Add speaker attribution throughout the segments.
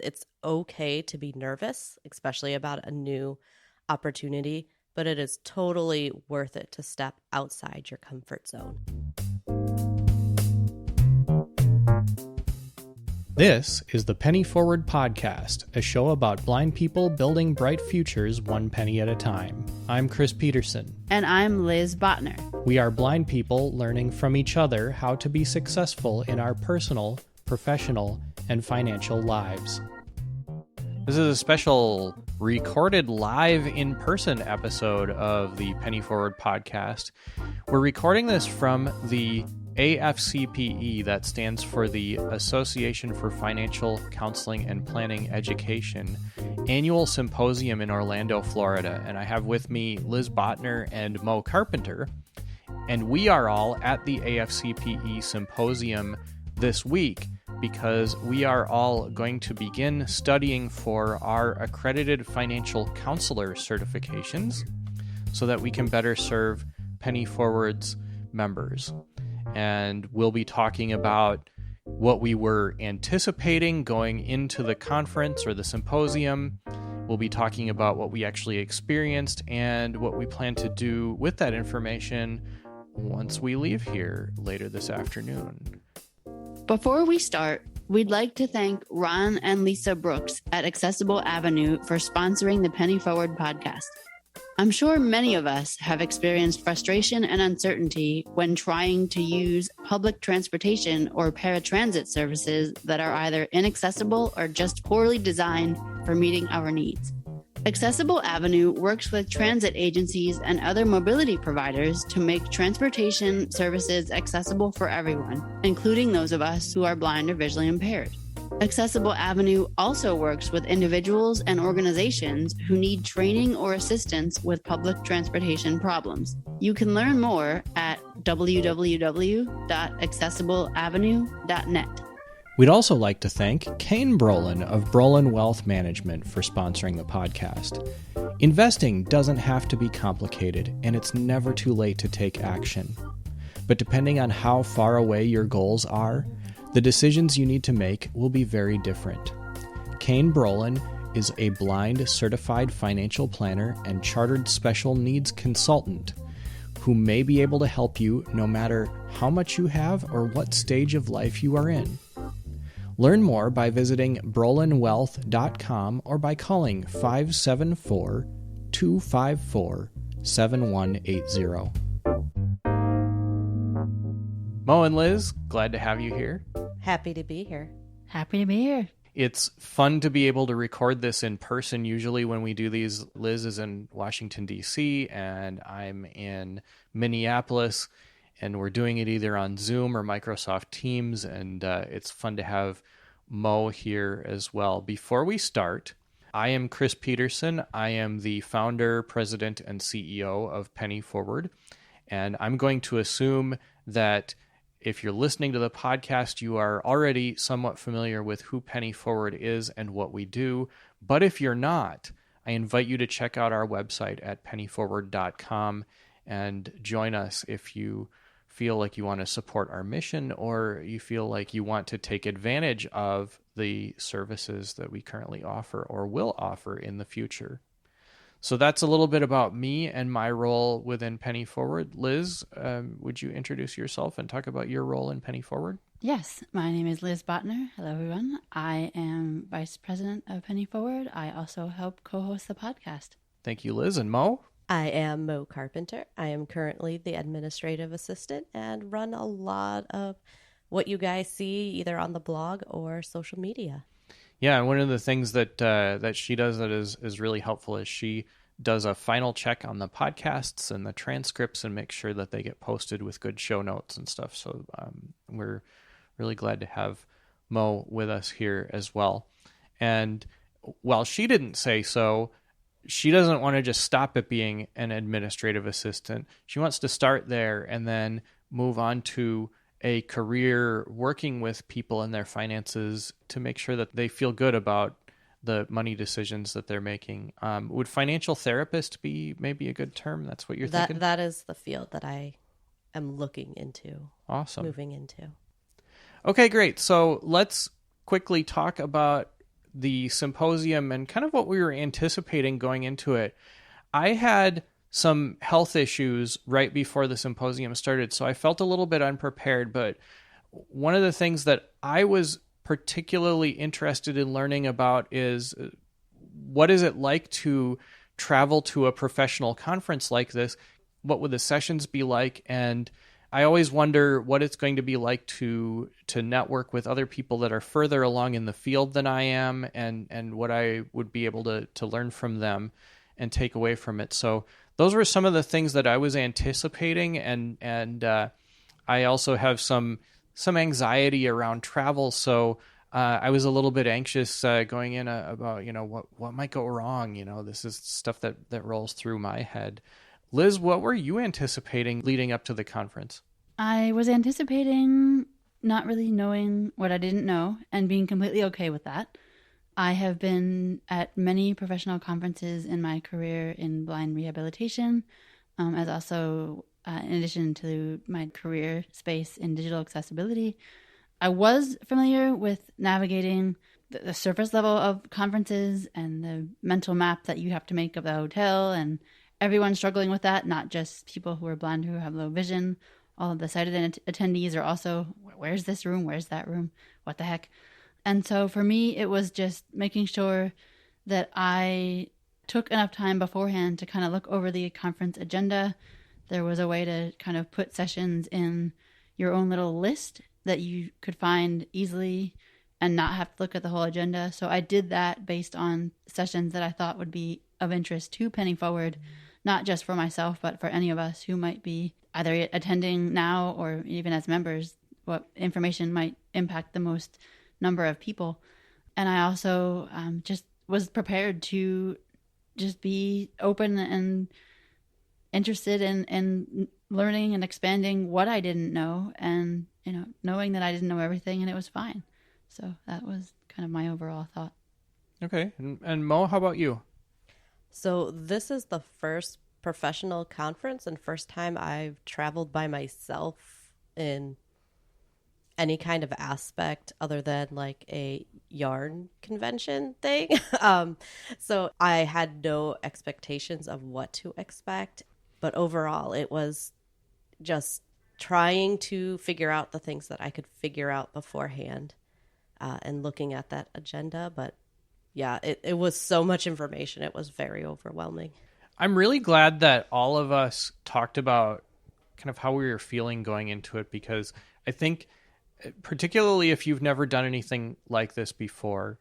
Speaker 1: It's okay to be nervous, especially about a new opportunity, but it is totally worth it to step outside your comfort zone.
Speaker 2: This is the Penny Forward Podcast, a show about blind people building bright futures one penny at a time. I'm Chris Peterson.
Speaker 3: And I'm Liz Botner.
Speaker 2: We are blind people learning from each other how to be successful in our personal, professional, and financial lives. This is a special recorded live in-person episode of the Penny Forward Podcast. We're recording this from the AFCPE, that stands for the Association for Financial Counseling and Planning Education, annual symposium in Orlando, Florida. And I have with me Liz Botner and Mo Carpenter. And we are all at the AFCPE Symposium this week because we are all going to begin studying for our accredited financial counselor certifications so that we can better serve Penny Forward's members. And we'll be talking about what we were anticipating going into the conference or the symposium. We'll be talking about what we actually experienced and what we plan to do with that information once we leave here later this afternoon.
Speaker 3: Before we start, we'd like to thank Ron and Lisa Brooks at Accessible Avenue for sponsoring the Penny Forward podcast. I'm sure many of us have experienced frustration and uncertainty when trying to use public transportation or paratransit services that are either inaccessible or just poorly designed for meeting our needs. Accessible Avenue works with transit agencies and other mobility providers to make transportation services accessible for everyone, including those of us who are blind or visually impaired. Accessible Avenue also works with individuals and organizations who need training or assistance with public transportation problems. You can learn more at www.accessibleavenue.net.
Speaker 2: We'd also like to thank Kane Brolin of Brolin Wealth Management for sponsoring the podcast. Investing doesn't have to be complicated, and it's never too late to take action. But depending on how far away your goals are, the decisions you need to make will be very different. Kane Brolin is a blind certified financial planner and chartered special needs consultant who may be able to help you no matter how much you have or what stage of life you are in. Learn more by visiting brolinwealth.com or by calling 574-254-7180. Mo and Liz, glad to have you here.
Speaker 1: Happy to be here.
Speaker 3: Happy to be here.
Speaker 2: It's fun to be able to record this in person. Usually when we do these, Liz is in Washington, D.C., and I'm in Minneapolis, and we're doing it either on Zoom or Microsoft Teams, and it's fun to have Mo here as well. Before we start, I am Chris Peterson. I am the founder, president, and CEO of Penny Forward, and I'm going to assume that if you're listening to the podcast, you are already somewhat familiar with who Penny Forward is and what we do. But if you're not, I invite you to check out our website at pennyforward.com and join us if you feel like you want to support our mission or you feel like you want to take advantage of the services that we currently offer or will offer in the future. So that's a little bit about me and my role within Penny Forward. Liz, would you introduce yourself and talk about your role in Penny Forward?
Speaker 3: Yes, my name is Liz Botner. Hello, everyone. I am Vice President of Penny Forward. I also help co-host the podcast.
Speaker 2: Thank you, Liz. And Mo?
Speaker 1: I am Mo Carpenter. I am currently the administrative assistant and run a lot of what you guys see either on the blog or social media.
Speaker 2: Yeah, and one of the things that she does that is really helpful is she does a final check on the podcasts and the transcripts and makes sure that they get posted with good show notes and stuff. So we're really glad to have Mo with us here as well. And while she didn't say so, she doesn't want to just stop at being an administrative assistant. She wants to start there and then move on to a career working with people and their finances to make sure that they feel good about the money decisions that they're making. Would financial therapist be maybe a good term? That's what you're thinking?
Speaker 1: That is the field that I am looking into.
Speaker 2: Awesome.
Speaker 1: Moving into.
Speaker 2: Okay, great. So let's quickly talk about the symposium and kind of what we were anticipating going into it, I had some health issues right before the symposium started, so I felt a little bit unprepared. But one of the things that I was particularly interested in learning about is what is it like to travel to a professional conference like this? What would the sessions be like? And I always wonder what it's going to be like to network with other people that are further along in the field than I am, and what I would be able to learn from them and take away from it. So those were some of the things that I was anticipating, and I also have some anxiety around travel. So I was a little bit anxious going in about what might go wrong. This is stuff that rolls through my head. Liz, what were you anticipating leading up to the conference?
Speaker 3: I was anticipating not really knowing what I didn't know and being completely okay with that. I have been at many professional conferences in my career in blind rehabilitation, as also in addition to my career space in digital accessibility. I was familiar with navigating the surface level of conferences and the mental map that you have to make of the hotel, and everyone's struggling with that, not just people who are blind who have low vision. All of the sighted attendees are also, where's this room? Where's that room? What the heck? And so for me, it was just making sure that I took enough time beforehand to kind of look over the conference agenda. There was a way to kind of put sessions in your own little list that you could find easily and not have to look at the whole agenda. So I did that based on sessions that I thought would be of interest to Penny Forward, not just for myself, but for any of us who might be either attending now or even as members, what information might impact the most number of people. And I also just was prepared to just be open and interested in learning and expanding what I didn't know, and knowing that I didn't know everything, and it was fine. So that was kind of my overall thought.
Speaker 2: Okay. And Mo, how about you?
Speaker 1: So this is the first professional conference and first time I've traveled by myself in any kind of aspect other than like a yarn convention thing. So I had no expectations of what to expect, but overall it was just trying to figure out the things that I could figure out beforehand, and looking at that agenda. But yeah, it was so much information. It was very overwhelming.
Speaker 2: I'm really glad that all of us talked about kind of how we were feeling going into it, because I think, particularly if you've never done anything like this before,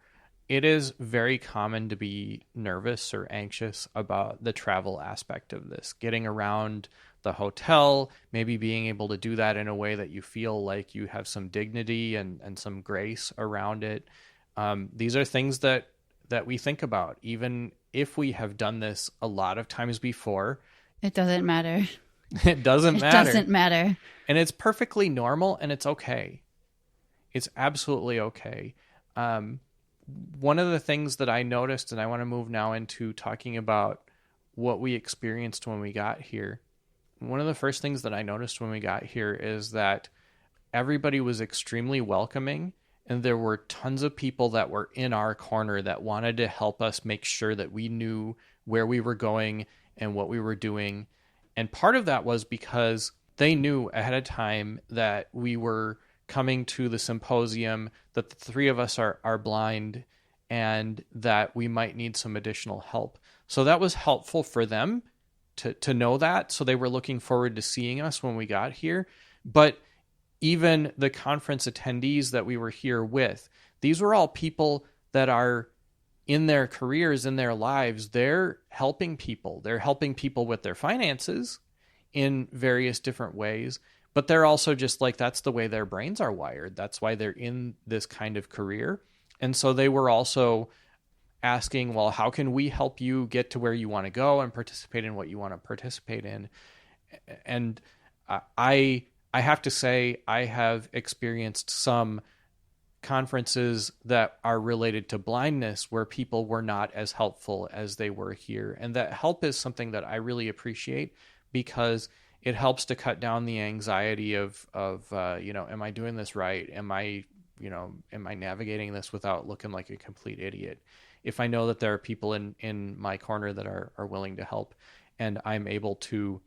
Speaker 2: it is very common to be nervous or anxious about the travel aspect of this, getting around the hotel, maybe being able to do that in a way that you feel like you have some dignity and some grace around it. These are things that we think about, even if we have done this a lot of times before.
Speaker 3: It doesn't matter.
Speaker 2: It doesn't matter.
Speaker 3: It doesn't matter.
Speaker 2: And it's perfectly normal, and it's okay. It's absolutely okay. One of the things that I noticed, and I want to move now into talking about what we experienced when we got here. One of the first things that I noticed when we got here is that everybody was extremely welcoming, and there were tons of people that were in our corner that wanted to help us make sure that we knew where we were going and what we were doing. And part of that was because they knew ahead of time that we were coming to the symposium, that the three of us are blind, and that we might need some additional help. So that was helpful for them to know that. So they were looking forward to seeing us when we got here. But even the conference attendees that we were here with, these were all people that are in their careers, in their lives. They're helping people. They're helping people with their finances in various different ways. But they're also just like, that's the way their brains are wired. That's why they're in this kind of career. And so they were also asking, well, how can we help you get to where you want to go and participate in what you want to participate in? And I have to say, I have experienced some conferences that are related to blindness where people were not as helpful as they were here. And that help is something that I really appreciate, because it helps to cut down the anxiety of am I doing this right? Am I am I navigating this without looking like a complete idiot? If I know that there are people in my corner that are willing to help, and I'm able to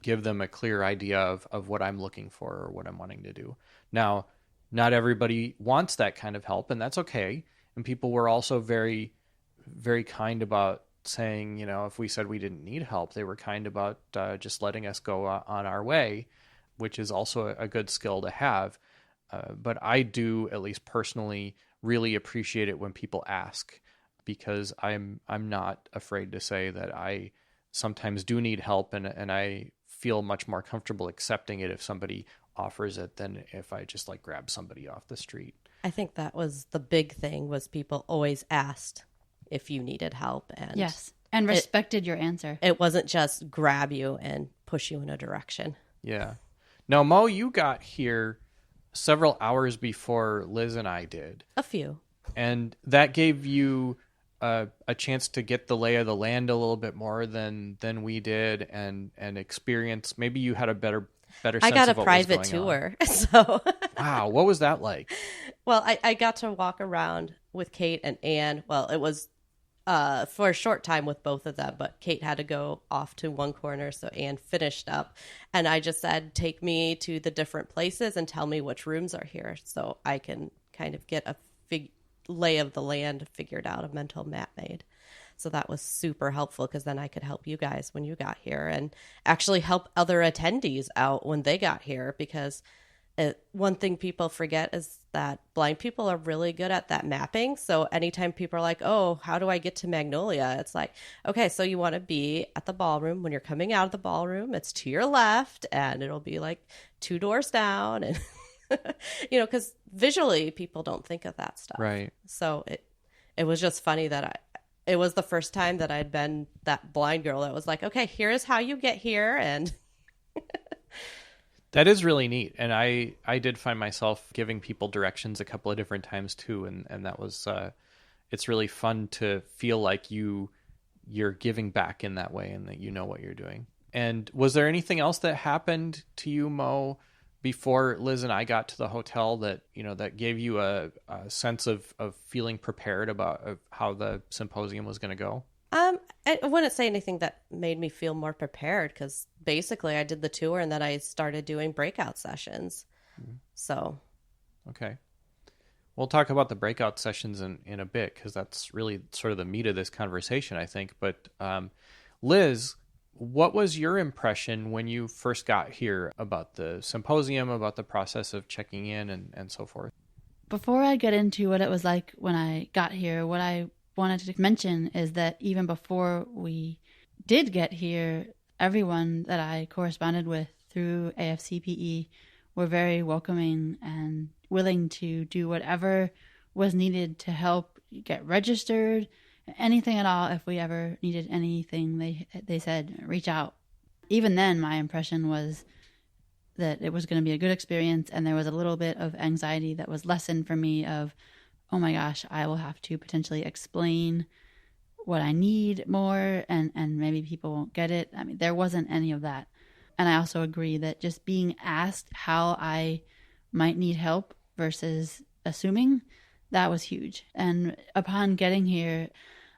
Speaker 2: give them a clear idea of what I'm looking for or what I'm wanting to do. Now, not everybody wants that kind of help, and that's okay. And people were also very, very kind about saying, if we said we didn't need help, they were kind about just letting us go on our way, which is also a good skill to have. But I do, at least personally, really appreciate it when people ask, because I'm not afraid to say that I sometimes do need help, and I feel much more comfortable accepting it if somebody offers it than if I just like grab somebody off the street.
Speaker 1: I think that was the big thing, was people always asked if you needed help. And
Speaker 3: yes, and respected your answer.
Speaker 1: It wasn't just grab you and push you in a direction.
Speaker 2: Yeah. Now, Mo, you got here several hours before Liz and I did.
Speaker 1: A few. And
Speaker 2: that gave you a chance to get the lay of the land a little bit more than we did, and experience. Maybe you had a better sense
Speaker 1: I got
Speaker 2: of
Speaker 1: a
Speaker 2: what
Speaker 1: private
Speaker 2: was going
Speaker 1: tour.
Speaker 2: on.
Speaker 1: So
Speaker 2: wow, what was that like?
Speaker 1: Well, I got to walk around with Kate and Anne. Well, it was for a short time with both of them, but Kate had to go off to one corner, so Anne finished up. And I just said, take me to the different places and tell me which rooms are here, so I can kind of get a lay of the land figured out, a mental map made. So that was super helpful, because then I could help you guys when you got here, and actually help other attendees out when they got here, because one thing people forget is that blind people are really good at that mapping. So anytime people are like, oh, how do I get to Magnolia? It's like, okay, so you want to be at the ballroom. When you're coming out of the ballroom, it's to your left, and it'll be like 2 doors down. And, because visually people don't think of that stuff.
Speaker 2: Right.
Speaker 1: So it was just funny that it was the first time that I'd been that blind girl that was like, okay, here's how you get here. And
Speaker 2: that is really neat. And I did find myself giving people directions a couple of different times too. And that was, it's really fun to feel like you're giving back in that way, and that you know what you're doing. And was there anything else that happened to you, Mo, before Liz and I got to the hotel that, that gave you a sense of feeling prepared about how the symposium was going to go?
Speaker 1: I wouldn't say anything that made me feel more prepared, because basically I did the tour and then I started doing breakout sessions. Mm-hmm. So.
Speaker 2: Okay. We'll talk about the breakout sessions in a bit, because that's really sort of the meat of this conversation, I think. But Liz, what was your impression when you first got here about the symposium, about the process of checking in and so forth?
Speaker 3: Before I get into what it was like when I got here, what I wanted to mention is that even before we did get here, everyone that I corresponded with through AFCPE were very welcoming and willing to do whatever was needed to help get registered, anything at all. If we ever needed anything, they said, reach out. Even then, my impression was that it was going to be a good experience, and there was a little bit of anxiety that was lessened for me of, oh my gosh, I will have to potentially explain what I need more, and maybe people won't get it. I mean, there wasn't any of that. And I also agree that just being asked how I might need help versus assuming, that was huge. And upon getting here,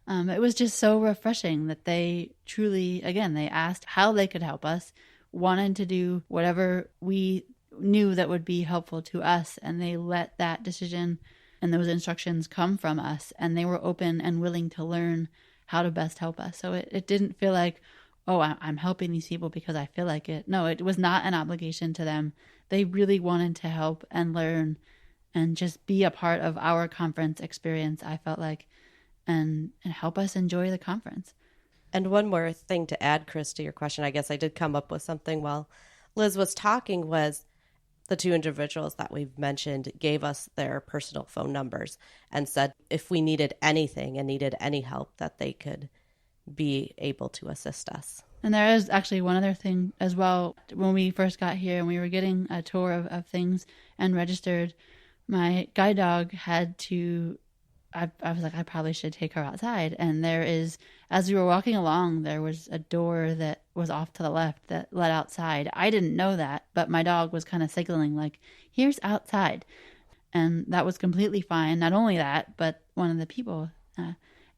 Speaker 3: it was just so refreshing that they truly, again, they asked how they could help us, wanted to do whatever we knew that would be helpful to us, and they let that decision and those instructions come from us, and they were open and willing to learn how to best help us. So it didn't feel like, oh, I'm helping these people because I feel like it. No, it was not an obligation to them. They really wanted to help and learn and just be a part of our conference experience, I felt like, and help us enjoy the conference.
Speaker 1: And one more thing to add, Chris, to your question, I guess I did come up with something while Liz was talking, was the 2 individuals that we've mentioned gave us their personal phone numbers and said if we needed anything and needed any help, that they could be able to assist us.
Speaker 3: And there is actually one other thing as well. When we first got here and we were getting a tour of things and registered, my guide dog had to, I was like, I probably should take her outside. And there is, as we were walking along, there was a door that was off to the left that led outside. I didn't know that, but my dog was kind of signaling like, here's outside. And that was completely fine. Not only that, but one of the people,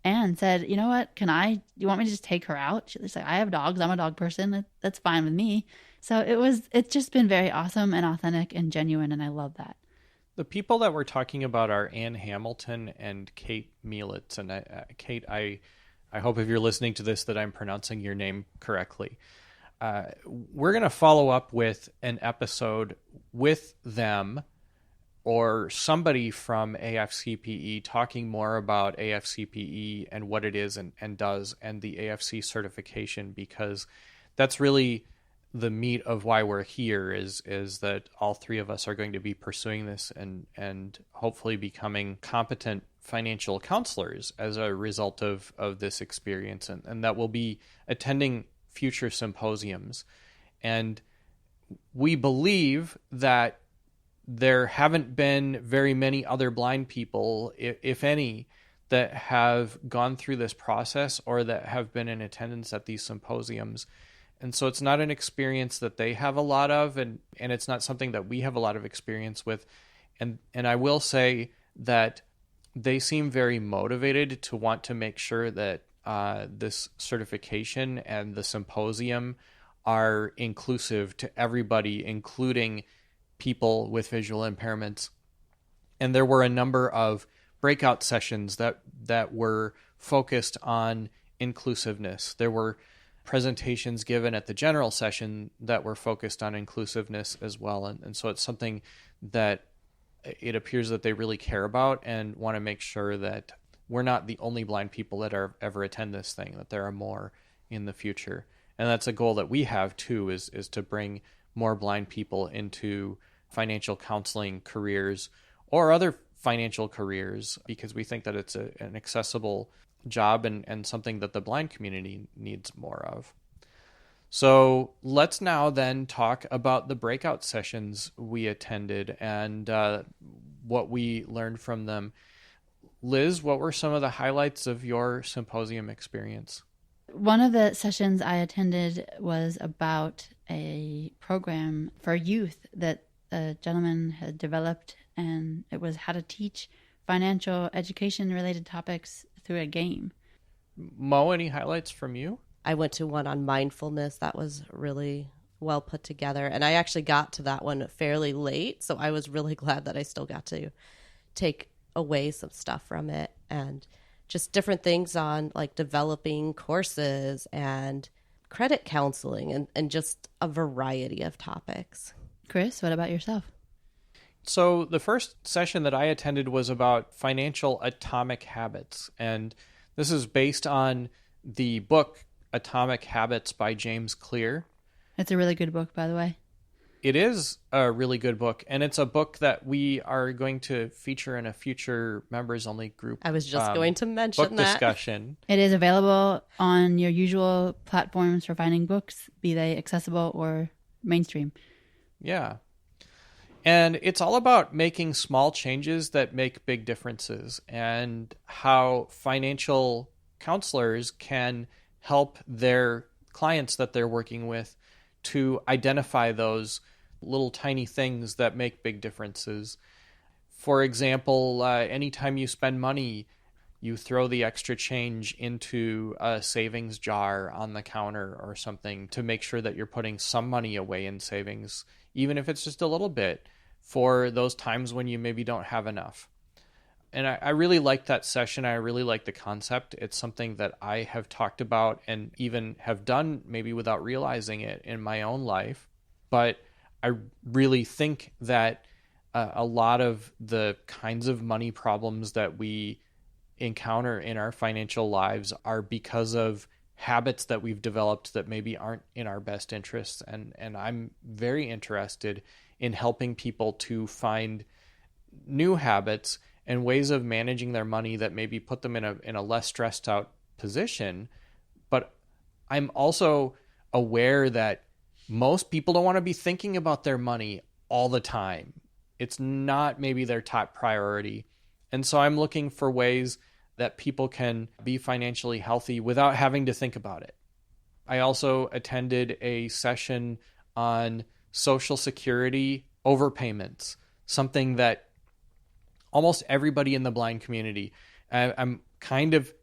Speaker 3: Anne, said, you know what, you want me to just take her out? She's like, I have dogs. I'm a dog person. That's fine with me. So it's just been very awesome and authentic and genuine. And I love that.
Speaker 2: The people that we're talking about are Ann Hamilton and Kate Mielitz. And Kate, I hope if you're listening to this that I'm pronouncing your name correctly. We're going to follow up with an episode with them or somebody from AFCPE talking more about AFCPE and what it is and does and the AFC certification, because that's really the meat of why we're here is that all three of us are going to be pursuing this and hopefully becoming competent financial counselors as a result of this experience, and that we'll be attending future symposiums. And we believe that there haven't been very many other blind people, if any, that have gone through this process or that have been in attendance at these symposiums. And so it's not an experience that they have a lot of, and it's not something that we have a lot of experience with. And I will say that they seem very motivated to want to make sure that this certification and the symposium are inclusive to everybody, including people with visual impairments. And there were a number of breakout sessions that were focused on inclusiveness. There were presentations given at the general session that were focused on inclusiveness as well. And so it's something that it appears that they really care about and want to make sure that we're not the only blind people that ever attend this thing, that there are more in the future. And that's a goal that we have too, is to bring more blind people into financial counseling careers or other financial careers, because we think that it's an accessible job and something that the blind community needs more of. So let's now then talk about the breakout sessions we attended and what we learned from them. Liz, what were some of the highlights of your symposium experience?
Speaker 3: One of the sessions I attended was about a program for youth that a gentleman had developed, and it was how to teach financial education related topics through a game.
Speaker 2: Mo, any highlights from you?
Speaker 1: I went to one on mindfulness that was really well put together, and I actually got to that one fairly late, so I was really glad that I still got to take away some stuff from it, and just different things on like developing courses and credit counseling and just a variety of topics.
Speaker 3: Chris, what about yourself?
Speaker 2: So the first session that I attended was about financial atomic habits, and this is based on the book Atomic Habits by James Clear.
Speaker 3: It's a really good book, by the way.
Speaker 2: It is a really good book, and it's a book that we are going to feature in a future members-only group.
Speaker 1: I was just going to mention
Speaker 2: book discussion.
Speaker 3: It is available on your usual platforms for finding books, be they accessible or mainstream.
Speaker 2: Yeah. And it's all about making small changes that make big differences, and how financial counselors can help their clients that they're working with to identify those little tiny things that make big differences. For example, anytime you spend money, you throw the extra change into a savings jar on the counter or something to make sure that you're putting some money away in savings, even if it's just a little bit, for those times when you maybe don't have enough. And I really liked that session. I really like the concept. It's something that I have talked about and even have done maybe without realizing it in my own life. But I really think that a lot of the kinds of money problems that we encounter in our financial lives are because of habits that we've developed that maybe aren't in our best interests. And I'm very interested in helping people to find new habits and ways of managing their money that maybe put them in a less stressed out position. But I'm also aware that most people don't want to be thinking about their money all the time. It's not maybe their top priority. And so I'm looking for ways that people can be financially healthy without having to think about it. I also attended a session on Social Security overpayments, something that almost everybody in the blind community. I'm kind of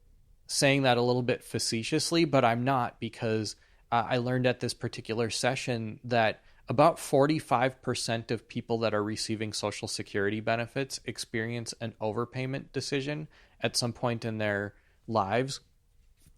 Speaker 2: saying that a little bit facetiously, but I'm not, because I learned at this particular session that about 45% of people that are receiving Social Security benefits experience an overpayment decision at some point in their lives.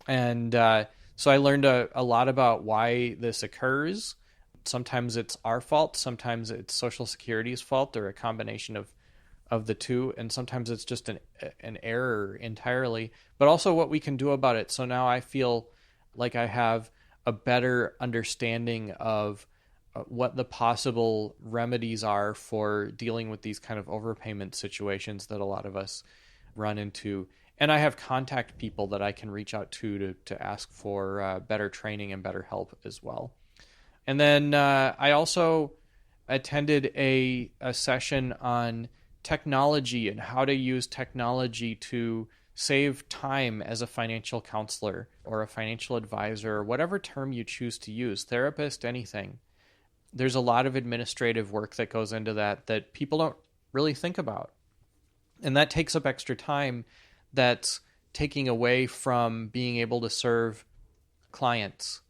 Speaker 2: And so I learned a lot about why this occurs. Sometimes it's our fault, sometimes it's Social Security's fault, or a combination of the two, and sometimes it's just an error entirely, but also what we can do about it. So now I feel like I have a better understanding of what the possible remedies are for dealing with these kind of overpayment situations that a lot of us run into. And I have contact people that I can reach out to ask for better training and better help as well. And then I also attended a session on technology and how to use technology to save time as a financial counselor or a financial advisor, or whatever term you choose to use, therapist, anything. There's a lot of administrative work that goes into that people don't really think about. And that takes up extra time that's taking away from being able to serve clients.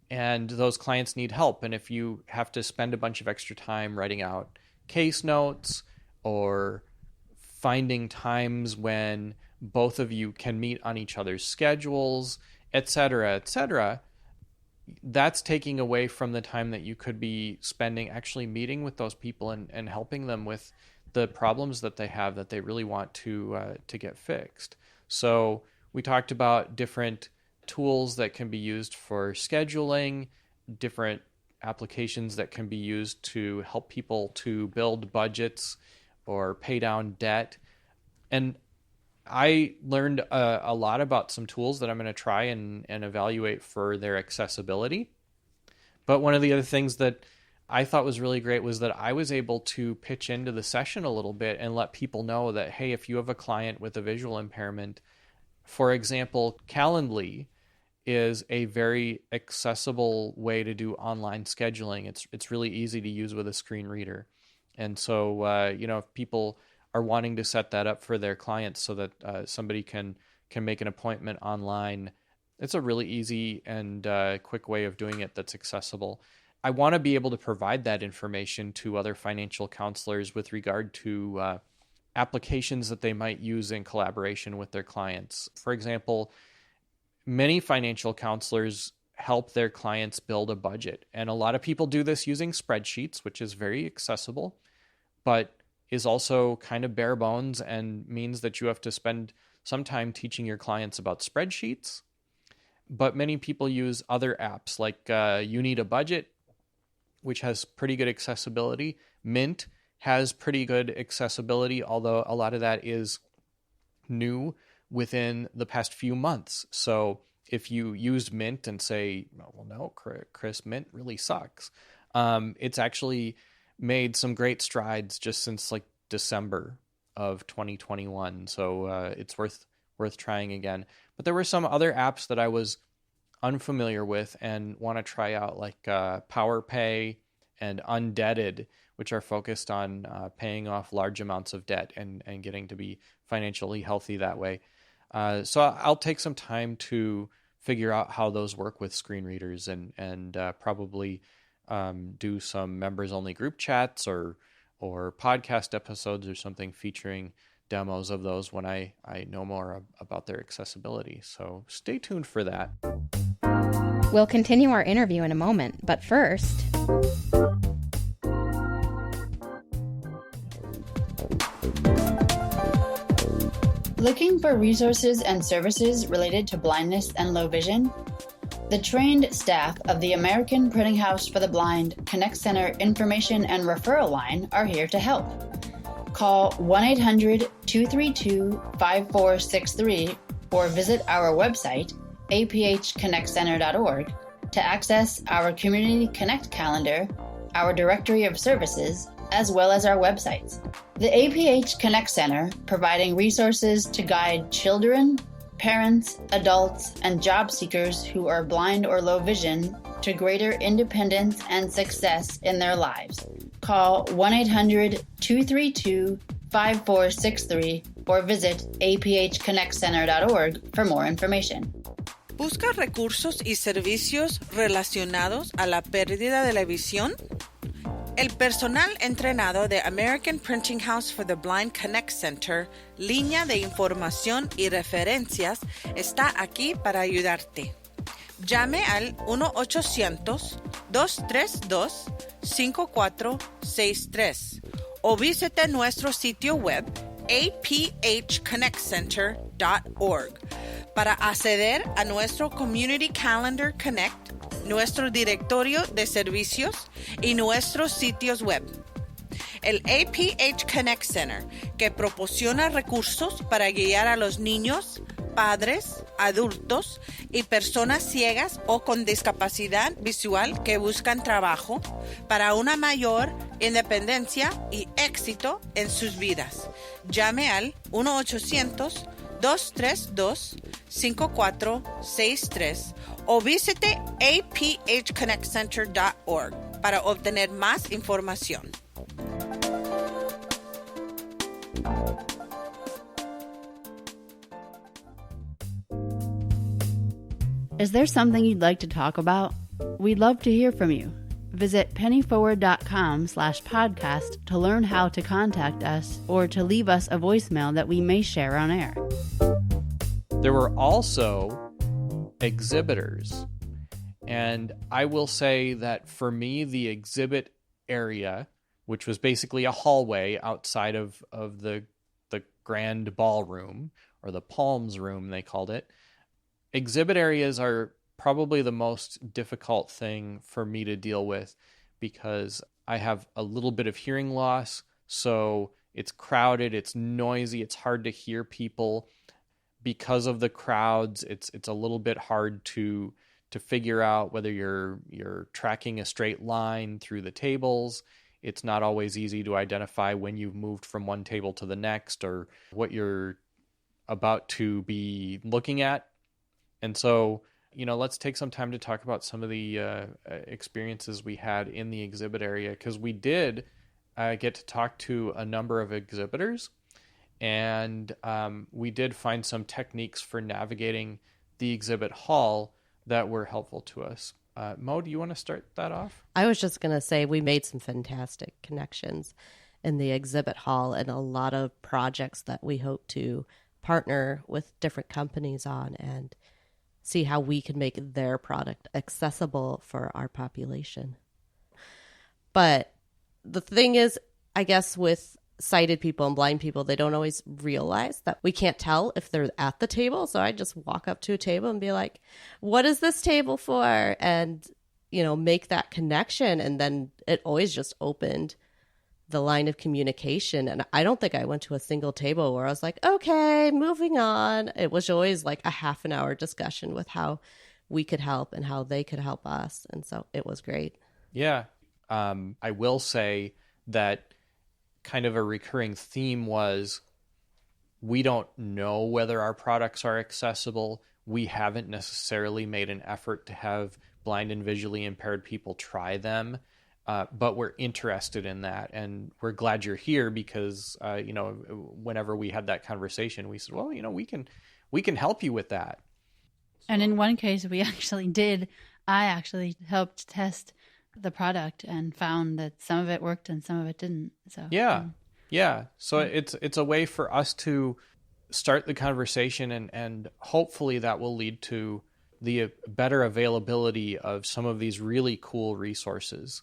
Speaker 2: And those clients need help. And if you have to spend a bunch of extra time writing out case notes or finding times when both of you can meet on each other's schedules, et cetera, that's taking away from the time that you could be spending actually meeting with those people and helping them with the problems that they have that they really want to get fixed. So we talked about different tools that can be used for scheduling, different applications that can be used to help people to build budgets or pay down debt. And I learned a lot about some tools that I'm going to try and evaluate for their accessibility. But one of the other things that I thought was really great was that I was able to pitch into the session a little bit and let people know that, hey, if you have a client with a visual impairment, for example, Calendly is a very accessible way to do online scheduling. It's really easy to use with a screen reader. And so, if people are wanting to set that up for their clients so that somebody can make an appointment online, it's a really easy and quick way of doing it that's accessible. I want to be able to provide that information to other financial counselors with regard to applications that they might use in collaboration with their clients. For example, many financial counselors help their clients build a budget. And a lot of people do this using spreadsheets, which is very accessible, but is also kind of bare bones and means that you have to spend some time teaching your clients about spreadsheets. But many people use other apps like You Need a Budget, which has pretty good accessibility. Mint has pretty good accessibility, although a lot of that is new within the past few months. So if you use Mint and say, well, no, Chris, Mint really sucks, it's actually made some great strides just since like December of 2021. So it's worth trying again. But there were some other apps that I was unfamiliar with and want to try out, like PowerPay and Undebted, which are focused on paying off large amounts of debt and getting to be financially healthy that way. So I'll take some time to figure out how those work with screen readers and probably do some members-only group chats or podcast episodes or something featuring demos of those when I know more about their accessibility. So stay tuned for that.
Speaker 4: We'll continue our interview in a moment, but first...
Speaker 3: Looking for resources and services related to blindness and low vision? The trained staff of the American Printing House for the Blind Connect Center Information and Referral Line are here to help. Call 1-800-232-5463 or visit our website, aphconnectcenter.org, to access our Community Connect calendar, our directory of services, as well as our websites. The APH Connect Center, providing resources to guide children, parents, adults, and job seekers who are blind or low vision to greater independence and success in their lives. Call 1-800-232-5463 5463 or visit aphconnectcenter.org for more information.
Speaker 5: ¿Busca recursos y servicios relacionados a la pérdida de la visión? El personal entrenado de American Printing House for the Blind Connect Center, línea de información y referencias, está aquí para ayudarte. Llame al 1-800-232-5463 o visite nuestro sitio web aphconnectcenter.org para acceder a nuestro Community Calendar Connect, nuestro directorio de servicios y nuestros sitios web. El APH Connect Center, que proporciona recursos para guiar a los niños, padres, adultos y personas ciegas o con discapacidad visual que buscan trabajo para una mayor independencia y éxito en sus vidas. Llame al 1-800-232-5463 o visite aphconnectcenter.org para obtener más información.
Speaker 3: Is there something you'd like to talk about? We'd love to hear from you. Visit pennyforward.com/podcast to learn how to contact us or to leave us a voicemail that we may share on air.
Speaker 2: There were also exhibitors. And I will say that for me, the exhibit area, which was basically a hallway outside of the grand ballroom, or the Palms room, they called it, exhibit areas are probably the most difficult thing for me to deal with because I have a little bit of hearing loss. So it's crowded, it's noisy, it's hard to hear people. Because of the crowds, it's a little bit hard to figure out whether you're tracking a straight line through the tables. It's not always easy to identify when you've moved from one table to the next or what you're about to be looking at. And so, let's take some time to talk about some of the experiences we had in the exhibit area, because we did get to talk to a number of exhibitors, and we did find some techniques for navigating the exhibit hall that were helpful to us. Mo, do you want to start that off?
Speaker 1: I was just going to say we made some fantastic connections in the exhibit hall and a lot of projects that we hope to partner with different companies on and see how we can make their product accessible for our population. But the thing is, I guess with sighted people and blind people, they don't always realize that we can't tell if they're at the table. So I just walk up to a table and be like, what is this table for? And, make that connection. And then it always just opened the line of communication. And I don't think I went to a single table where I was like, okay, moving on. It was always like a half an hour discussion with how we could help and how they could help us. And so it was great.
Speaker 2: Yeah. I will say that kind of a recurring theme was we don't know whether our products are accessible. We haven't necessarily made an effort to have blind and visually impaired people try them. But we're interested in that, and we're glad you're here because, whenever we had that conversation, we said, well, we can help you with that.
Speaker 3: And in one case, I actually helped test the product and found that some of it worked and some of it didn't. So yeah. So it's a way for us to start the conversation, and hopefully that will lead to the better availability of some of these really cool resources.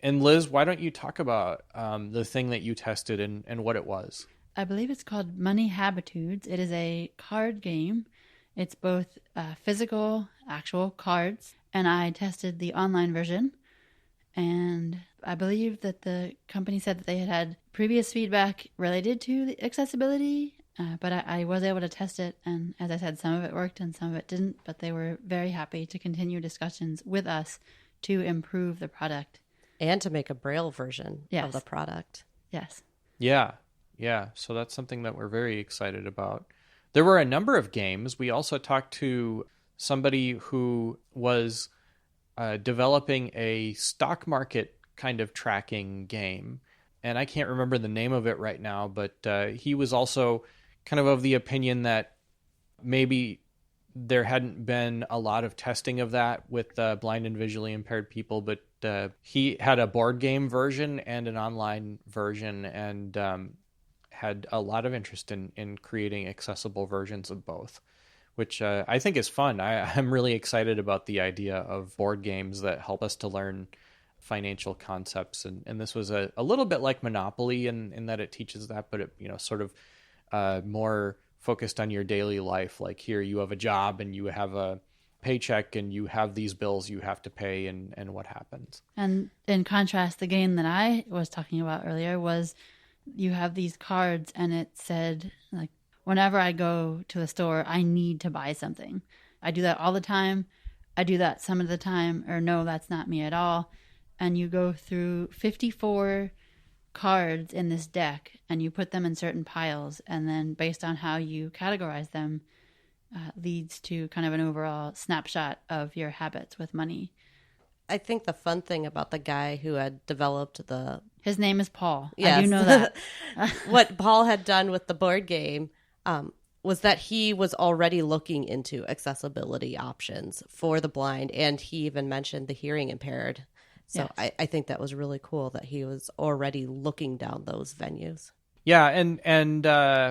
Speaker 3: And Liz, why don't you talk about the thing that you tested and what it was? I believe it's called Money Habitudes. It is a card game. It's both physical, actual cards, and I tested the online version. And I believe that the company said that they had previous feedback related to the accessibility, but I was able to test it. And as I said, some of it worked and some of it didn't, but they were very happy to continue discussions with us to improve the product.
Speaker 1: And to make a Braille version of the product.
Speaker 3: Yes.
Speaker 2: Yeah. So that's something that we're very excited about. There were a number of games. We also talked to somebody who was developing a stock market kind of tracking game. and I can't remember the name of it right now, but he was also kind of the opinion that maybe there hadn't been a lot of testing of that with blind and visually impaired people, but he had a board game version and an online version, and had a lot of interest in creating accessible versions of both, which I think is fun. I'm really excited about the idea of board games that help us to learn financial concepts. And this was a little bit like Monopoly in that it teaches that, but it, sort of more focused on your daily life. Like here you have a job and you have a paycheck and you have these bills you have to pay, and what happens.
Speaker 3: And in contrast, the game that I was talking about earlier was you have these cards and it said, like, whenever I go to a store, I need to buy something. I do that all the time. I do that some of the time, or no, that's not me at all. And you go through 54 cards in this deck and you put them in certain piles. And then based on how you categorize them, leads to kind of an overall snapshot of your habits with money.
Speaker 1: I think the fun thing about the guy who had developed
Speaker 3: His name is Paul.
Speaker 1: Yes.
Speaker 3: I do know that.
Speaker 1: What Paul had done with the board game was that he was already looking into accessibility options for the blind, and he even mentioned the hearing impaired. So yes. I think that was really cool that he was already looking down those venues.
Speaker 2: Yeah, and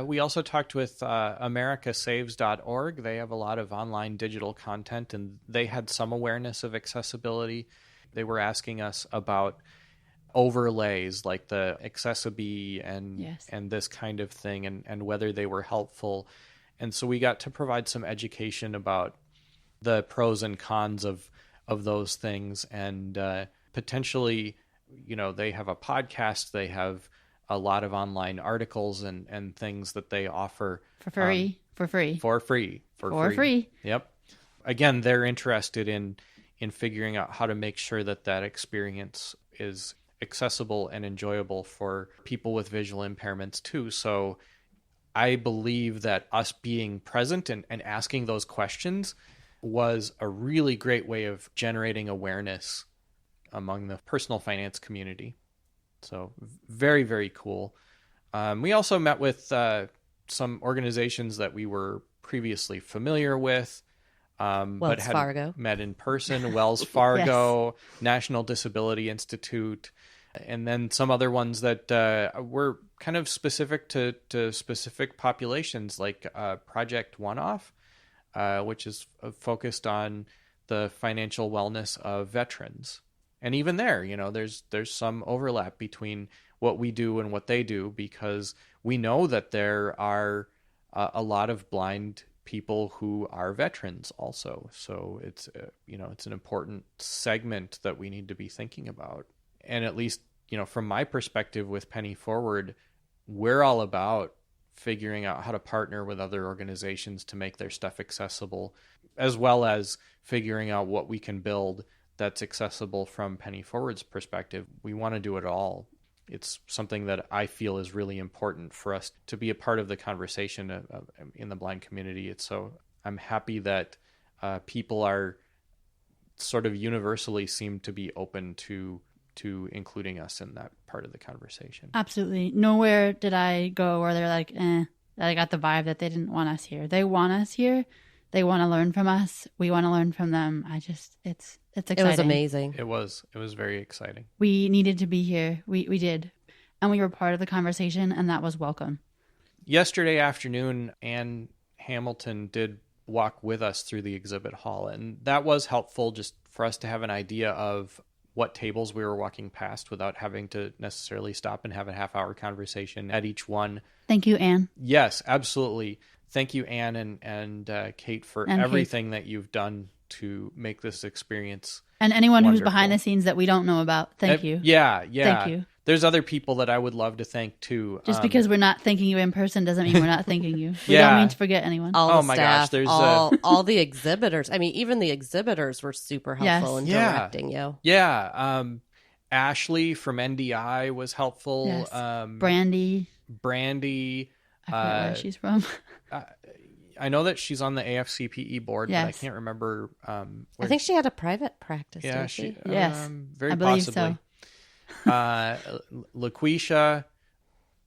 Speaker 2: we also talked with americasaves.org. They have a lot of online digital content, and they had some awareness of accessibility. They were asking us about overlays like the AFCPE and this kind of thing, and whether they were helpful. And so we got to provide some education about the pros and cons of those things, and potentially, they have a podcast, they have a lot of online articles and things that they offer
Speaker 3: for free.
Speaker 2: Yep. Again, they're interested in figuring out how to make sure that experience is accessible and enjoyable for people with visual impairments too. So I believe that us being present and asking those questions was a really great way of generating awareness among the personal finance community. So very, very cool. We also met with some organizations that we were previously familiar with, but hadn't met in person. Wells Fargo, yes. National Disability Institute, and then some other ones that were kind of specific to specific populations, like Project One-Off, which is focused on the financial wellness of veterans. And even there, there's some overlap between what we do and what they do, because we know that there are a lot of blind people who are veterans also. So it's it's an important segment that we need to be thinking about. And at least, from my perspective with Penny Forward, we're all about figuring out how to partner with other organizations to make their stuff accessible, as well as figuring out what we can build that's accessible from Penny Forward's perspective. We want to do it all. It's something that I feel is really important for us to be a part of the conversation in the blind community. So I'm happy that people are sort of universally seem to be open to including us in that part of the conversation. Absolutely.
Speaker 3: Nowhere did I go where they're like, that I got the vibe that they didn't want us here. They want us here. They want to learn from us. We want to learn from them. It's exciting.
Speaker 1: It was amazing.
Speaker 2: It was very exciting.
Speaker 3: We needed to be here. We did. And we were part of the conversation, and that was welcome.
Speaker 2: Yesterday afternoon, Ann Hamilton did walk with us through the exhibit hall, and that was helpful just for us to have an idea of what tables we were walking past without having to necessarily stop and have a half-hour conversation at each one.
Speaker 3: Thank you, Ann.
Speaker 2: Yes, absolutely. Thank you, Ann and Kate, for everything that you've done to make this experience.
Speaker 3: And anyone
Speaker 2: wonderful.
Speaker 3: Who's behind the scenes that we don't know about. Thank you.
Speaker 2: Yeah.
Speaker 3: Thank you.
Speaker 2: There's other people that I would love to thank too.
Speaker 3: Just because we're not thanking you in person doesn't mean we're not thanking you. We don't mean to forget anyone.
Speaker 1: All the staff, gosh, there's all the exhibitors. I mean, even the exhibitors were super helpful in directing you.
Speaker 2: Yeah. Ashley from NDI was helpful.
Speaker 3: Yes. Brandy.
Speaker 2: I
Speaker 3: forget where she's from.
Speaker 2: I know that she's on the AFCPE board, but I can't remember.
Speaker 1: I think she had a private practice.
Speaker 2: Yeah,
Speaker 1: she?
Speaker 3: Yes,
Speaker 2: very
Speaker 3: I believe
Speaker 2: possibly.
Speaker 3: So.
Speaker 2: LaQuisha,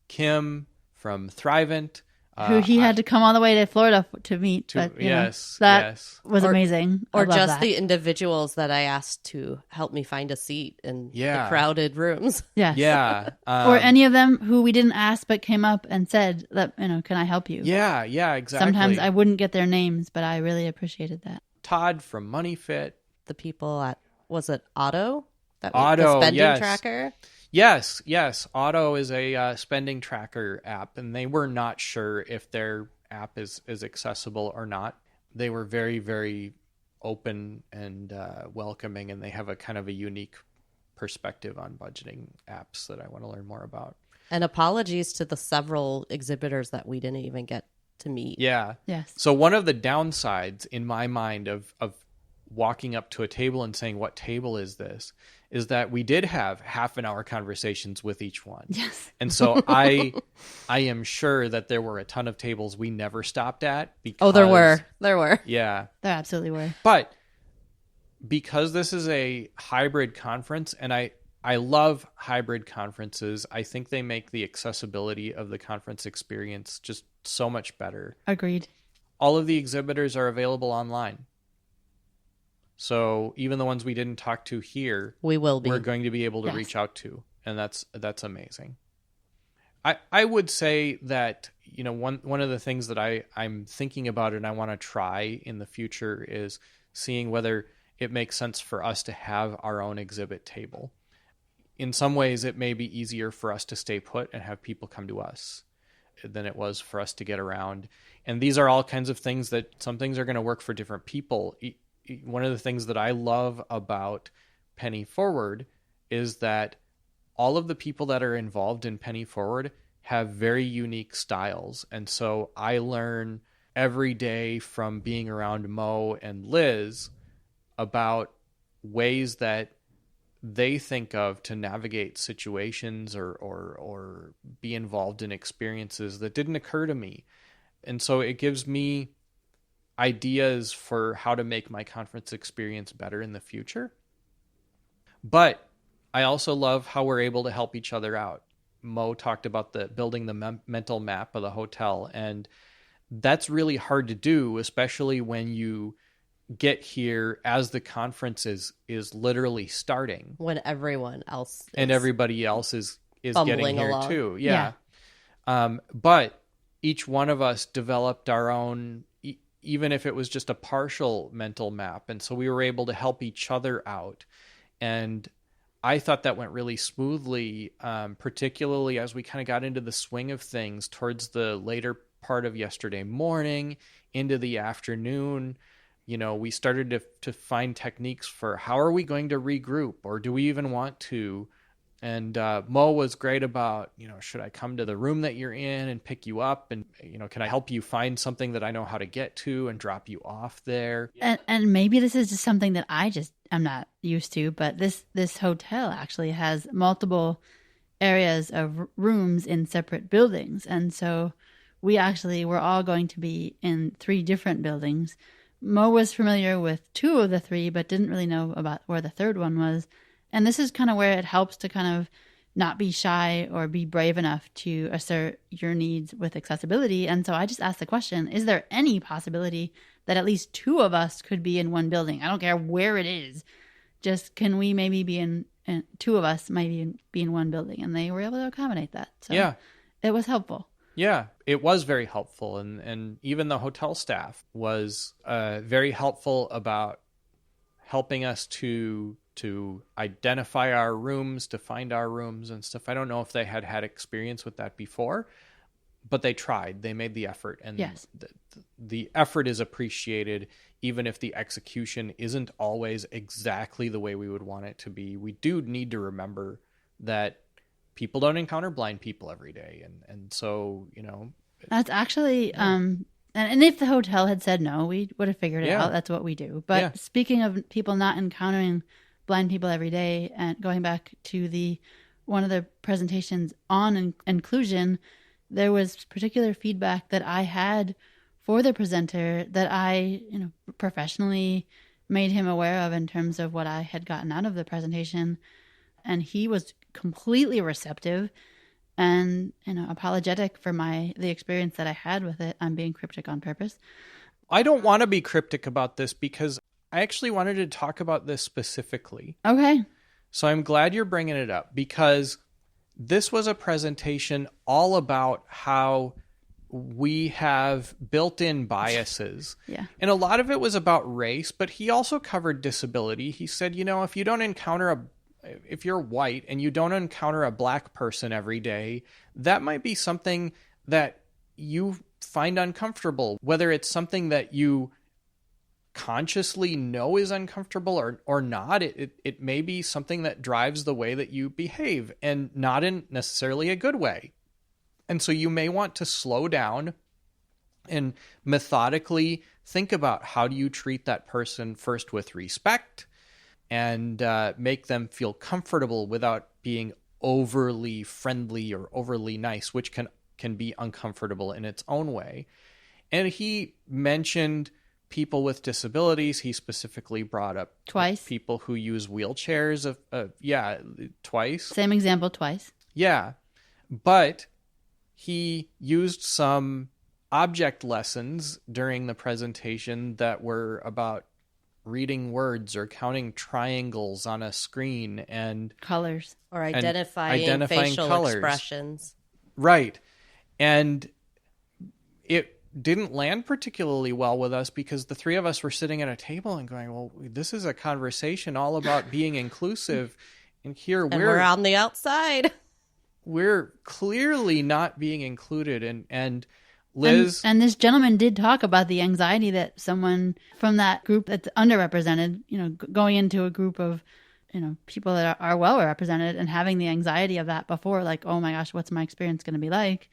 Speaker 2: Kim from Thrivent.
Speaker 6: Who he had to come all the way to Florida to meet. But,
Speaker 2: yes.
Speaker 6: That was amazing.
Speaker 1: Or
Speaker 6: I love
Speaker 1: just
Speaker 6: that.
Speaker 1: the individuals that I asked to help me find a seat in the crowded rooms.
Speaker 6: Yes.
Speaker 2: Yeah.
Speaker 6: Or any of them who we didn't ask but came up and said, that, can I help you?
Speaker 2: Yeah, exactly.
Speaker 6: Sometimes I wouldn't get their names, but I really appreciated that.
Speaker 2: Todd from MoneyFit.
Speaker 1: The people at, was it Otto?
Speaker 2: Otto,
Speaker 1: the spending
Speaker 2: yes.
Speaker 1: tracker?
Speaker 2: Yes. Otto is a spending tracker app, and they were not sure if their app is accessible or not. They were very, very open and welcoming, and they have a kind of a unique perspective on budgeting apps that I want to learn more about.
Speaker 1: And apologies to the several exhibitors that we didn't even get to meet.
Speaker 2: Yeah.
Speaker 6: Yes.
Speaker 2: So one of the downsides in my mind of walking up to a table and saying, what table is this, is that we did have half an hour conversations with each one.
Speaker 6: Yes.
Speaker 2: And so I am sure that there were a ton of tables we never stopped at. Because,
Speaker 1: there were.
Speaker 2: Yeah.
Speaker 6: There absolutely were.
Speaker 2: But because this is a hybrid conference, and I love hybrid conferences, I think they make the accessibility of the conference experience just so much better.
Speaker 6: Agreed.
Speaker 2: All of the exhibitors are available online. So even the ones we didn't talk to here,
Speaker 1: we're
Speaker 2: going to be able to reach out to, and that's amazing. I would say that, one of the things that I'm thinking about and I want to try in the future is seeing whether it makes sense for us to have our own exhibit table. In some ways, it may be easier for us to stay put and have people come to us than it was for us to get around. And these are all kinds of things that some things are going to work for different people. One of the things that I love about Penny Forward is that all of the people that are involved in Penny Forward have very unique styles. And so I learn every day from being around Mo and Liz about ways that they think of to navigate situations or be involved in experiences that didn't occur to me. And so it gives me ideas for how to make my conference experience better in the future. But I also love how we're able to help each other out. Mo talked about building the mental map of the hotel, and that's really hard to do, especially when you get here as the conference is literally starting.
Speaker 1: When everyone else
Speaker 2: and everybody else is getting here
Speaker 1: along.
Speaker 2: Too. Yeah. But each one of us developed our own, even if it was just a partial mental map. And so we were able to help each other out. And I thought that went really smoothly, particularly as we kind of got into the swing of things towards the later part of yesterday morning into the afternoon. We started to find techniques for how are we going to regroup, or do we even want to? And Mo was great about, should I come to the room that you're in and pick you up? And, can I help you find something that I know how to get to and drop you off there?
Speaker 6: And maybe this is just something that I'm not used to, but this hotel actually has multiple areas of rooms in separate buildings. And so we actually were all going to be in 3 different buildings. Mo was familiar with 2 of the 3, but didn't really know about where the 3rd one was. And this is kind of where it helps to kind of not be shy or be brave enough to assert your needs with accessibility. And so I just asked the question, is there any possibility that at least 2 of us could be in one building? I don't care where it is. Just can we maybe be in 2 of us maybe be in one building? And they were able to accommodate that. So yeah, it was helpful.
Speaker 2: Yeah, it was very helpful. And even the hotel staff was very helpful about helping us to identify our rooms, to find our rooms and stuff. I don't know if they had experience with that before, but they tried. They made the effort. And
Speaker 6: yes,
Speaker 2: the effort is appreciated, even if the execution isn't always exactly the way we would want it to be. We do need to remember that people don't encounter blind people every day. And so,
Speaker 6: that's actually, and if the hotel had said no, we would have figured it out. That's what we do. But speaking of people not encountering blind people every day, and going back to one of the presentations on inclusion, there was particular feedback that I had for the presenter that I, professionally made him aware of in terms of what I had gotten out of the presentation. And he was completely receptive and, apologetic for the experience that I had with it. I'm being cryptic on purpose.
Speaker 2: I don't want to be cryptic about this because I actually wanted to talk about this specifically.
Speaker 6: Okay.
Speaker 2: So I'm glad you're bringing it up because this was a presentation all about how we have built-in biases.
Speaker 6: Yeah.
Speaker 2: And a lot of it was about race, but he also covered disability. He said, if you're white and you don't encounter a black person every day, that might be something that you find uncomfortable, whether it's something that you consciously know is uncomfortable or not. It may be something that drives the way that you behave and not in necessarily a good way. And so you may want to slow down and methodically think about how do you treat that person first with respect and make them feel comfortable without being overly friendly or overly nice, which can be uncomfortable in its own way. And he mentioned people with disabilities. He specifically brought up
Speaker 6: Twice.
Speaker 2: People who use wheelchairs. Twice.
Speaker 6: Same example twice.
Speaker 2: Yeah. But he used some object lessons during the presentation that were about reading words or counting triangles on a screen and
Speaker 6: colors
Speaker 1: or identifying facial
Speaker 2: colors.
Speaker 1: Expressions.
Speaker 2: Right. And it didn't land particularly well with us because the three of us were sitting at a table and going, well, this is a conversation all about being inclusive. And here
Speaker 1: we're on the outside.
Speaker 2: We're clearly not being included. And Liz.
Speaker 6: And this gentleman did talk about the anxiety that someone from that group that's underrepresented, going into a group of, people that are well represented and having the anxiety of that before, like, oh my gosh, what's my experience going to be like?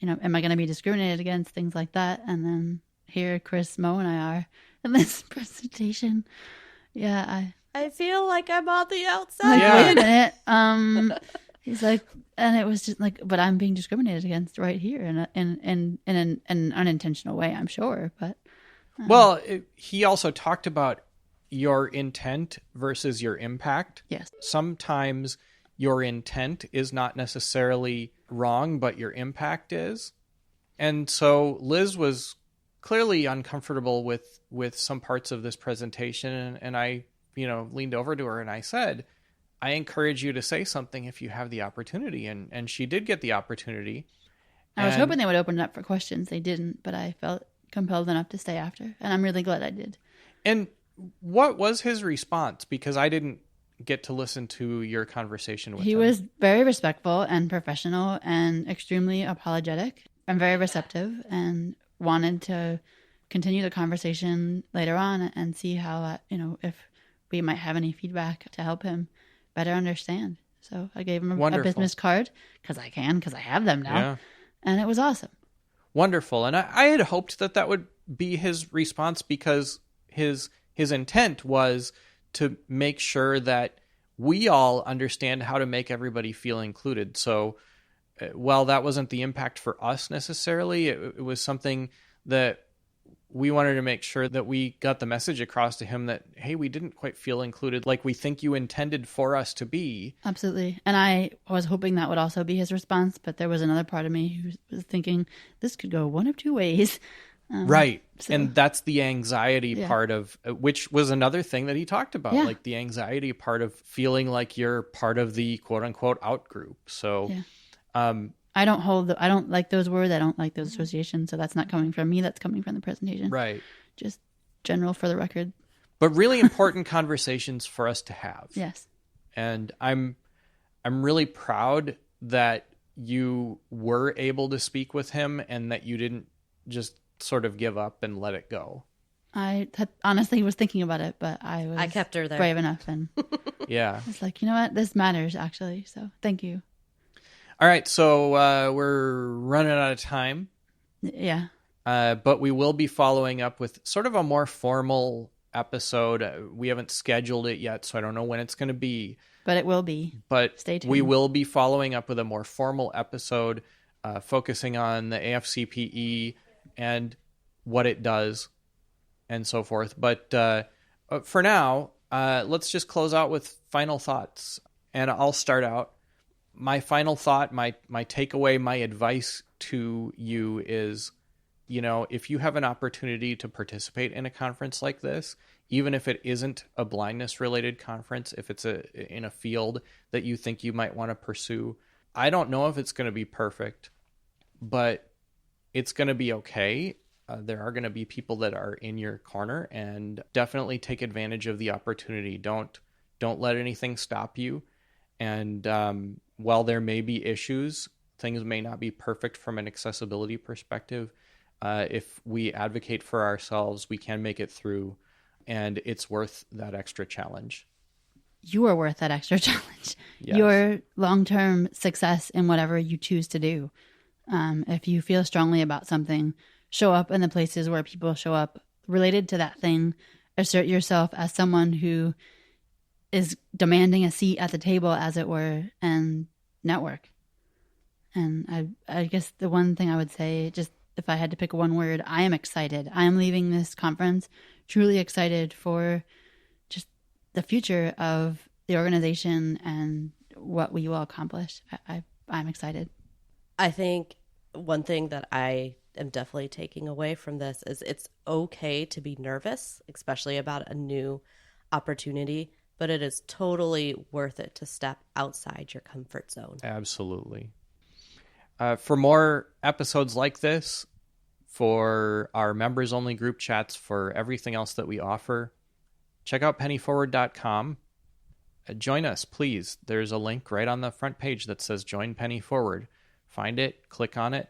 Speaker 6: Am I going to be discriminated against? Things like that. And then here, Chris, Mo, and I are in this presentation. Yeah,
Speaker 1: I feel like I'm on the outside.
Speaker 6: Like, wait a minute. He's like, and it was just like, but I'm being discriminated against right here in an unintentional way, I'm sure. But
Speaker 2: he also talked about your intent versus your impact.
Speaker 6: Yes. Sometimes
Speaker 2: your intent is not necessarily wrong, but your impact is. And so Liz was clearly uncomfortable with some parts of this presentation. And I, leaned over to her and I said, I encourage you to say something if you have the opportunity. And she did get the opportunity.
Speaker 6: I was hoping they would open it up for questions. They didn't, but I felt compelled enough to stay after. And I'm really glad I did.
Speaker 2: And what was his response? Because I didn't get to listen to your conversation with him.
Speaker 6: He was very respectful and professional and extremely apologetic and very receptive and wanted to continue the conversation later on and see how, if we might have any feedback to help him better understand. So I gave him a business card because I have them now.
Speaker 2: Yeah.
Speaker 6: And it was awesome.
Speaker 2: Wonderful. And I had hoped that would be his response because his intent was to make sure that we all understand how to make everybody feel included. So while that wasn't the impact for us necessarily, it was something that we wanted to make sure that we got the message across to him that, hey, we didn't quite feel included like we think you intended for us to be.
Speaker 6: Absolutely. And I was hoping that would also be his response, but there was another part of me who was thinking this could go one of two ways.
Speaker 2: Right. So, and that's the anxiety part of, which was another thing that he talked about, like the anxiety part of feeling like you're part of the quote unquote out group. So,
Speaker 6: I don't like those words. I don't like those associations. So that's not coming from me. That's coming from the presentation.
Speaker 2: Right.
Speaker 6: Just general for the record.
Speaker 2: But really important conversations for us to have.
Speaker 6: Yes.
Speaker 2: And I'm really proud that you were able to speak with him and that you didn't just sort of give up and let it go.
Speaker 6: I honestly was thinking about it, but I
Speaker 1: kept her there.
Speaker 6: Brave enough. And
Speaker 2: yeah.
Speaker 6: I was like, you know what? This matters actually. So thank you.
Speaker 2: All right, so we're running out of time.
Speaker 6: Yeah.
Speaker 2: But we will be following up with sort of a more formal episode. We haven't scheduled it yet, so I don't know when it's going to be.
Speaker 6: But it will be.
Speaker 2: But
Speaker 6: stay tuned.
Speaker 2: We will be following up with a more formal episode focusing on the AFCPE and what it does and so forth. But for now, let's just close out with final thoughts. And I'll start out. My final thought, my takeaway, my advice to you is, if you have an opportunity to participate in a conference like this, even if it isn't a blindness-related conference, if it's in a field that you think you might want to pursue, I don't know if it's going to be perfect, but it's going to be okay. There are going to be people that are in your corner, and definitely take advantage of the opportunity. Don't let anything stop you. And while there may be issues, things may not be perfect from an accessibility perspective. If we advocate for ourselves, we can make it through, and it's worth that extra challenge.
Speaker 6: You are worth that extra challenge.
Speaker 2: Yes.
Speaker 6: Your long-term success in whatever you choose to do. If you feel strongly about something, show up in the places where people show up related to that thing. Assert yourself as someone who is demanding a seat at the table, as it were, and network. And I guess the one thing I would say, just if I had to pick one word, I am excited. I am leaving this conference truly excited for just the future of the organization and what we will accomplish. I'm excited.
Speaker 1: I think one thing that I am definitely taking away from this is it's okay to be nervous, especially about a new opportunity, but it is totally worth it to step outside your comfort zone.
Speaker 2: Absolutely. For more episodes like this, for our members-only group chats, for everything else that we offer, check out pennyforward.com. Join us, please. There's a link right on the front page that says Join Penny Forward. Find it, click on it.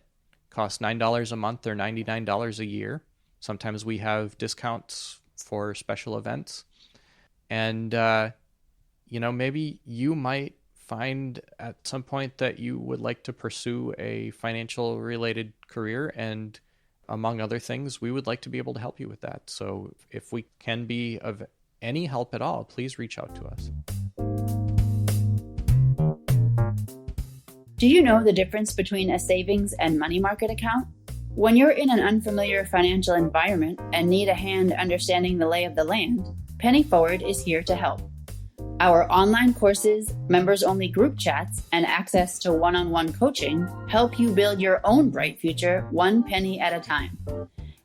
Speaker 2: Costs $9 a month or $99 a year. Sometimes we have discounts for special events. And, maybe you might find at some point that you would like to pursue a financial related career, and among other things, we would like to be able to help you with that. So if we can be of any help at all, please reach out to us.
Speaker 3: Do you know the difference between a savings and money market account? When you're in an unfamiliar financial environment and need a hand understanding the lay of the land, Penny Forward is here to help. Our online courses, members-only group chats, and access to one-on-one coaching help you build your own bright future one penny at a time.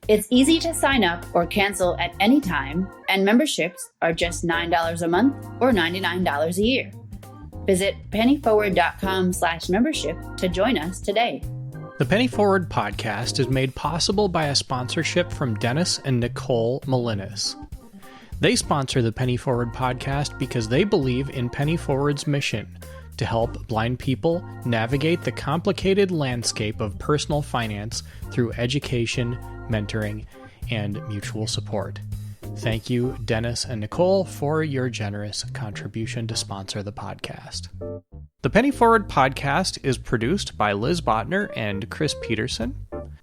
Speaker 3: It's easy to sign up or cancel at any time, and memberships are just $9 a month or $99 a year. Visit pennyforward.com/membership to join us today.
Speaker 2: The Penny Forward podcast is made possible by a sponsorship from Dennis and Nicole Molinas. They sponsor the Penny Forward podcast because they believe in Penny Forward's mission to help blind people navigate the complicated landscape of personal finance through education, mentoring, and mutual support. Thank you, Dennis and Nicole, for your generous contribution to sponsor the podcast. The Penny Forward podcast is produced by Liz Botner and Chris Peterson.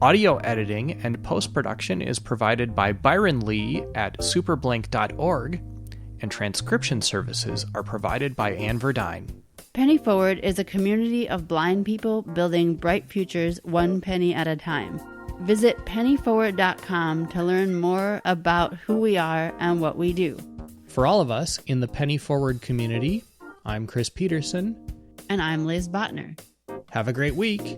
Speaker 2: Audio editing and post-production is provided by Byron Lee at superblink.org, and transcription services are provided by Ann Verdine.
Speaker 6: Penny Forward is a community of blind people building bright futures one penny at a time. Visit pennyforward.com to learn more about who we are and what we do.
Speaker 2: For all of us in the Penny Forward community, I'm Chris Peterson.
Speaker 6: And I'm Liz Botner.
Speaker 2: Have a great week.